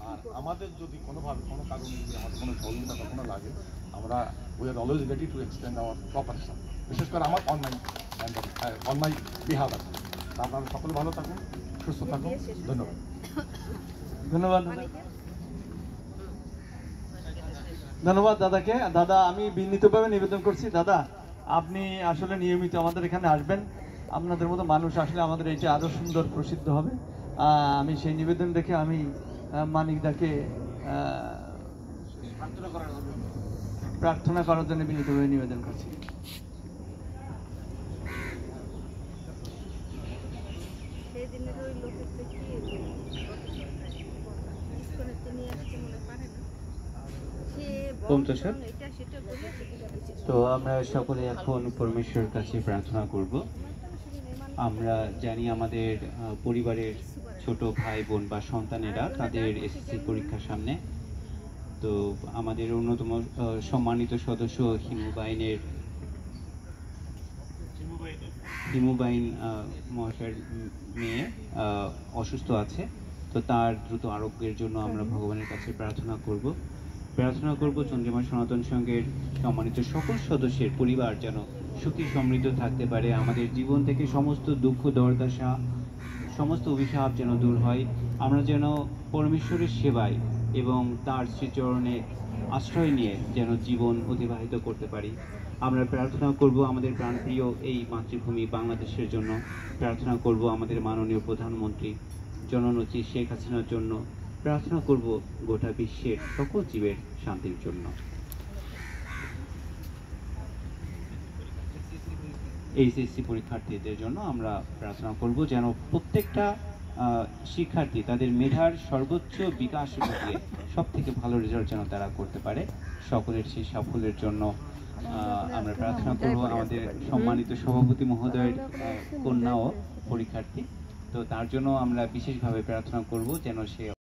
আর আমাদের যদি কোনোভাবে কোনো কারণে যদি আমাদের কোনো সহযোগিতা কখনো লাগে, আমরা we are always ready to extend hour cooperation, বিশেষ করে আমার অন মাই বিহাফ আছে। আপনারা সকলে ভালো থাকুন, সুস্থ থাকুন, ধন্যবাদ। ধন্যবাদ দাদা, ধন্যবাদ দাদাকে। দাদা আমি বিনীতভাবে নিবেদন করছি, দাদা আপনি আসলে নিয়মিত আমাদের এখানে আসবেন, আপনাদের মতো মানুষ আসলে আমাদের এটা আরও সুন্দর প্রসিদ্ধ হবে। আমি সেই নিবেদন রেখে আমি মানিকদাকে প্রার্থনা করার জন্য বিনীতভাবে নিবেদন করছি। তো আমরা সকলে এখন পরমেশ্বরের কাছে প্রার্থনা করব। আমরা জানি আমাদের পরিবারের ছোট ভাই বোন বা সন্তানেরা তাদের এসএসসি পরীক্ষার সামনে, তো আমাদের অন্যতম সম্মানিত সদস্য হিমুবাইন মহাশয়ের মেয়ে অসুস্থ আছে, তো তার দ্রুত আরোগ্যের জন্য আমরা ভগবানের কাছে প্রার্থনা করব চন্দ্রিমা সনাতন সংঘের সম্মানিত সকল সদস্যের পরিবার যেন সুখী সমৃদ্ধ থাকতে পারে, আমাদের জীবন থেকে সমস্ত দুঃখ দুর্দশা সমস্ত অভিশাপ যেন দূর হয়, আমরা যেন পরমেশ্বরের সেবায় এবং তার শ্রীচরণে আশ্রয় নিয়ে যেন জীবন অতিবাহিত করতে পারি। আমরা প্রার্থনা করব আমাদের প্রাণপ্রিয় এই মাতৃভূমি বাংলাদেশের জন্য, প্রার্থনা করব আমাদের মাননীয় প্রধানমন্ত্রী জননেত্রী শেখ হাসিনার জন্য, প্রার্থনা করব গোটা বিশ্বের সকল জীবের শান্তির জন্য। এইচএসসি পরীক্ষার্থীদের জন্য আমরা প্রার্থনা করব যেন প্রত্যেকটা শিক্ষার্থী তাদের মেধার সর্বোচ্চ বিকাশ ঘটিয়ে সব থেকে ভালো রেজাল্ট যেন তারা করতে পারে। সকলের সেই সাফল্যের জন্য আমরা প্রার্থনা করব। আমাদের সম্মানিত সভাপতি মহোদয়ের কন্যাও পরীক্ষার্থী, তো তার জন্য আমরা বিশেষভাবে প্রার্থনা করব যেন সে